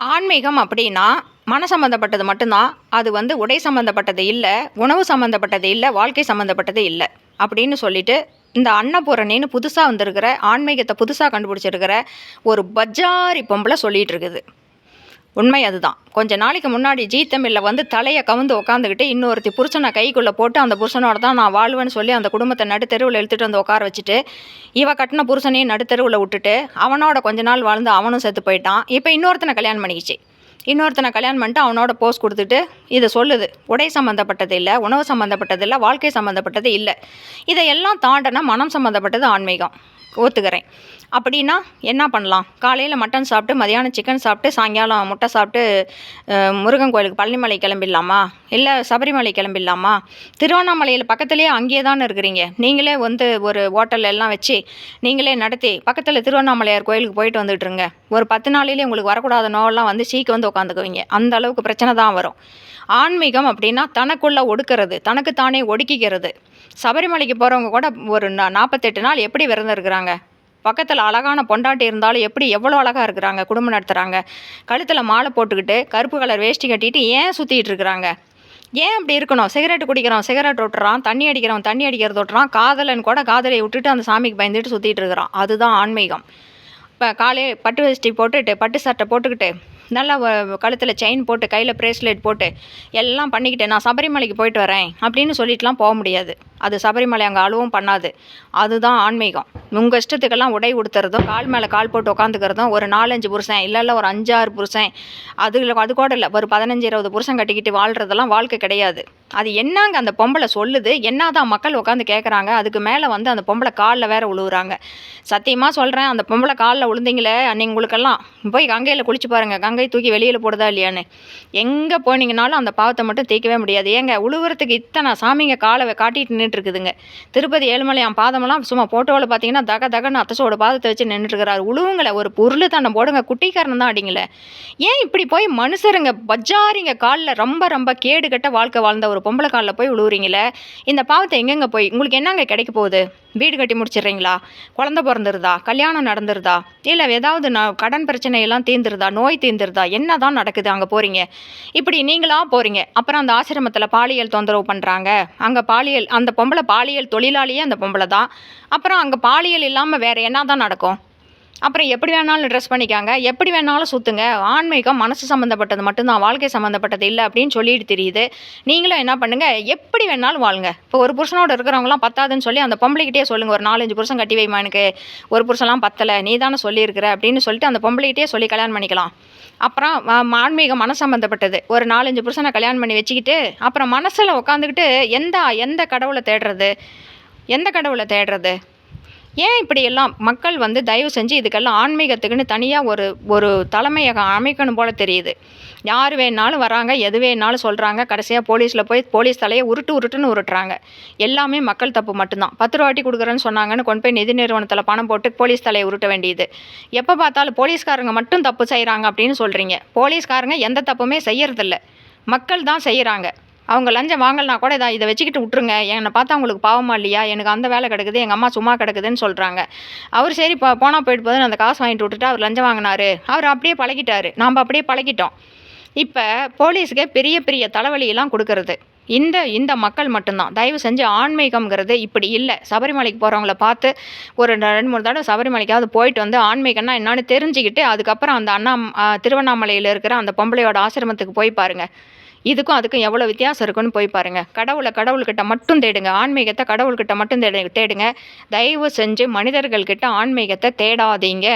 ஆன்மீகம் அப்படின்னா மன சம்மந்தப்பட்டது மட்டும்தான். அது உடை சம்மந்தப்பட்டது இல்லை, உணவு சம்மந்தப்பட்டது இல்லை, வாழ்க்கை சம்மந்தப்பட்டது இல்லை அப்படின்னு சொல்லிட்டு இந்த அன்னபூரணின்னு புதுசாக வந்திருக்கிற ஆன்மீகத்தை புதுசாக கண்டுபிடிச்சிருக்கிற ஒரு பஜாரி பொம்பளை சொல்லிகிட்டு இருக்குது. உண்மை அதுதான். கொஞ்ச நாளைக்கு முன்னாடி ஜீ தமிழில் தலையை கவுந்து உட்காந்துக்கிட்டு இன்னொருத்தி புருஷனை கைக்குள்ளே போட்டு அந்த புருஷனோட தான் நான் வாழ்வேன்னு சொல்லி அந்த குடும்பத்தை நடுத்தெருவில் இழுத்துட்டு வந்து உட்கார வச்சுட்டு இவ கட்டின புருஷனையும் நடுத்தெருவில் விட்டுட்டு அவனோட கொஞ்ச நாள் வாழ்ந்து அவனும் செத்து போயிட்டான். இப்போ இன்னொருத்தனை கல்யாணம் பண்ணிக்கிச்சு. இன்னொருத்தனை கல்யாணம் பண்ணிட்டு அவனோட போஸ்ட் கொடுத்துட்டு இதை சொல்லுது, உடை சம்மந்தப்பட்டது இல்லை, உணவு சம்மந்தப்பட்டது இல்லை, வாழ்க்கை சம்மந்தப்பட்டது இல்லை. இதையெல்லாம் தாண்டினா மனம் சம்மந்தப்பட்டது ஆன்மீகம். ஒத்துக்கிறேன். அப்படின்னா என்ன பண்ணலாம்? காலையில் மட்டன் சாப்பிட்டு மதியானம் சிக்கன் சாப்பிட்டு சாயங்காலம் முட்டை சாப்பிட்டு முருகன் கோயிலுக்கு பழனிமலை கிளம்பிடலாமா? இல்லை சபரிமலை கிளம்பிடலாமா? திருவண்ணாமலையில் பக்கத்துலேயே அங்கேயே தானே இருக்கிறீங்க. நீங்களே ஒரு ஹோட்டல் எல்லாம் வச்சு நீங்களே நடத்தி பக்கத்தில் திருவண்ணாமலையார் கோயிலுக்கு போயிட்டு வந்துட்டுருங்க. ஒரு 10 நாளிலே உங்களுக்கு வரக்கூடாத நோவெல்லாம் சீக்கு உட்காந்துக்குவீங்க. அந்த அளவுக்கு பிரச்சனை தான் வரும். ஆன்மீகம் அப்படின்னா தனக்குள்ளே ஒடுக்கிறது, தனக்குத்தானே ஒடுக்கிக்கிறது. சபரிமலைக்கு போகிறவங்க கூட ஒரு 48 நாள் எப்படி விரதம் இருக்கிறாங்க? பக்கத்தில் அழகான பொண்டாட்டி இருந்தாலும் எவ்வளோ அழகாக இருக்கிறாங்க, குடும்பம் நடத்துகிறாங்க. கழுத்தில் மாலை போட்டுக்கிட்டு கருப்பு கலர் வேஷ்டி கட்டிட்டு ஏன் சுற்றிட்டு இருக்கிறாங்க? ஏன் அப்படி இருக்கணும்? சிகரெட் குடிக்கிறோம், சிகரெட் விட்டுறான், தண்ணி அடிக்கிறது விட்டுறான், காதலன் கூட காதலை விட்டுட்டு அந்த சாமிக்கு பயந்துட்டு சுற்றிட்டு இருக்கிறான். அதுதான் ஆன்மீகம். இப்போ பட்டு வேஷ்டி போட்டுட்டு பட்டு சட்டை போட்டுக்கிட்டு நல்லா கழுத்தில் செயின் போட்டு கையில் ப்ரேஸ்லெட் போட்டு எல்லாம் பண்ணிக்கிட்டு நான் சபரிமலைக்கு போயிட்டு வரேன் அப்படின்னு சொல்லிட்டுலாம் போக முடியாது. அது சபரிமலை அங்கே அழுவும் பண்ணாது. அதுதான் ஆன்மீகம். உங்கள் இஷ்டத்துக்கெல்லாம் உடை உடுத்துறதும் கால் மேலே கால் போட்டு உட்காந்துக்கிறதும் ஒரு 4-5 புருஷன் இல்லை ஒரு 5-6 புருஷன் அது கூட இல்லை, ஒரு 15-20 புருஷன் கட்டிக்கிட்டு வாழ்கிறதெல்லாம் வாழ்க்கை கிடையாது. அது என்னங்க அந்த பொம்பளை சொல்லுது? என்னதான் மக்கள் உட்காந்து கேட்குறாங்க. அதுக்கு மேலே அந்த பொம்பளை காலில் வேற விழுவுறாங்க. சத்தியமாக சொல்கிறேன், அந்த பொம்பளை காலில் விழுந்தீங்களே அன்னைக்கு உங்களுக்கெல்லாம் போய் கங்கையில் குளிச்சு பாருங்கள். கங்கை தூக்கி வெளியில் போடுதா இல்லையான்னு. எங்கே போனீங்கனாலும் அந்த பாவத்தை மட்டும் தீர்க்கவே முடியாது. ஏங்க உழுவுறதுக்கு இத்தனை சாமிங்க காலை காட்டிட்டு நின்றுட்டு இருக்குதுங்க. திருப்பதி ஏழுமலையான் பாதமெல்லாம் சும்மா போட்டோவில் பார்த்தீங்கன்னா தகன்னு அத்தசோட பாதத்தை வச்சு நின்றுட்டுருக்கிறாரு. உழுவுங்களை ஒரு பொருள் தானே போடுங்க, குட்டிக்காரன் தான் அடிங்களே. ஏன் இப்படி போய் மனுஷருங்க பஜாரிங்க காலில் ரொம்ப ரொம்ப கேடு கட்ட வாழ்க்கை வாழ்ந்த ஒரு பொம்பளை காலில் போய் விழுவுறீங்களே? இந்த பாவத்தை எங்கெங்கே போய் உங்களுக்கு என்னங்க கிடைக்க போகுது? வீடு கட்டி முடிச்சிடுறீங்களா? குழந்தை பிறந்துருதா? கல்யாணம் நடந்துருதா? இல்லை ஏதாவது கடன் பிரச்சனையெல்லாம் தீர்ந்துருதா? நோய் தீர்ந்துருதா? என்ன தான் நடக்குது அங்கே போகிறீங்க? இப்படி நீங்களா போகிறீங்க. அப்புறம் அந்த ஆசிரமத்தில் பாலியல் தொந்தரவு பண்ணுறாங்க. அங்கே அந்த பொம்பளை பாலியல் தொழிலாளியே அந்த பொம்பளை தான். அப்புறம் அங்கே பாலியல் இல்லாமல் வேறு என்ன தான் நடக்கும்? அப்புறம் எப்படி வேணாலும் ட்ரெஸ் பண்ணிக்காங்க, எப்படி வேணாலும் சுற்றுங்க. ஆன்மீகம் மனசு சம்மந்தப்பட்டது மட்டும்தான், வாழ்க்கை சம்மந்தப்பட்டது இல்லை அப்படின்னு சொல்லிட்டு தெரியுது. நீங்களும் என்ன பண்ணுங்கள், எப்படி வேணாலும் வாழுங்க. இப்போ ஒரு புருஷனோட இருக்கிறவங்களாம் பத்தாதுன்னு சொல்லி அந்த பொம்பளைக்கிட்டே சொல்லுங்கள், ஒரு 4-5 புருஷன் கட்டி வைமா, எனக்கு ஒரு புருஷன்லாம் பத்தலை, நீ தானே சொல்லியிருக்கிற அப்படின்னு சொல்லிட்டு அந்த பொம்பளைக்கிட்டே சொல்லி கல்யாணம் பண்ணிக்கலாம். அப்புறம் ஆன்மீகம் மனசு சம்மந்தப்பட்டது. ஒரு 4-5 புருஷனை கல்யாணம் பண்ணி வச்சுக்கிட்டு அப்புறம் மனசில் உட்காந்துக்கிட்டு எந்த கடவுளை தேடுறது? எந்த கடவுளை தேடுறது? ஏன் இப்படியெல்லாம் மக்கள் தயவு செஞ்சு இதுக்கெல்லாம் ஆன்மீகத்துக்குன்னு தனியாக ஒரு தலைமையகம் அமைக்கணும் போல் தெரியுது. யார் வேணாலும் வராங்க, எது வேணாலும் சொல்கிறாங்க. கடைசியாக போலீஸில் போய் போலீஸ் தலையை உருட்டுன்னு உருட்டுறாங்க. எல்லாமே மக்கள் தப்பு மட்டும்தான். 10 ரூபாட்டி கொடுக்குறேன்னு சொன்னாங்கன்னு கொண்டு போய் நிதி நிறுவனத்தில் பணம் போட்டு போலீஸ் தலையை உருட்ட வேண்டியது. எப்போ பார்த்தாலும் போலீஸ்காரங்க மட்டும் தப்பு செய்கிறாங்க அப்படின்னு சொல்கிறீங்க. போலீஸ்காரங்க எந்த தப்புமே செய்யறதில்ல, மக்கள் தான் செய்கிறாங்க. அவங்க லஞ்சம் வாங்கலைனா கூட இதை வச்சுக்கிட்டு விட்ருங்க, என்னை பார்த்தா அவங்களுக்கு பாவமா இல்லையா, எனக்கு அந்த வேலை கிடக்குது, எங்கள் அம்மா சும்மா கிடக்குதுன்னு சொல்கிறாங்க. அவர் சரி போனால் போயிட்டு போதுன்னு அந்த காசு வாங்கிட்டு விட்டுட்டு அவர் லஞ்சம் வாங்கினார். அவர் அப்படியே பழகிட்டார், நாம் அப்படியே பழகிட்டோம். இப்போ போலீஸுக்கு பெரிய பெரிய தலைவலியெல்லாம் கொடுக்கறது இந்த மக்கள் மட்டும்தான். தயவு செஞ்சு ஆன்மீகம்ங்கிறது இப்படி இல்லை. சபரிமலைக்கு போகிறவங்கள பார்த்து ஒரு 2-3 தடவை சபரிமலைக்காவது போயிட்டு ஆன்மீகம்னா என்னன்னு தெரிஞ்சுக்கிட்டு அதுக்கப்புறம் அந்த திருவண்ணாமலையில் இருக்கிற அந்த பொம்பளையோட ஆசிரமத்துக்கு போய் பாருங்கள். இதுக்கும் அதுக்கும் எவ்வளோ வித்தியாசம் இருக்குன்னு போய் பாருங்கள். கடவுள்கிட்ட மட்டும் தேடுங்க. ஆன்மீகத்தை கடவுள்கிட்ட மட்டும் தேடுங்க. தயவு செஞ்சு மனிதர்கள்கிட்ட ஆன்மீகத்தை தேடாதீங்க.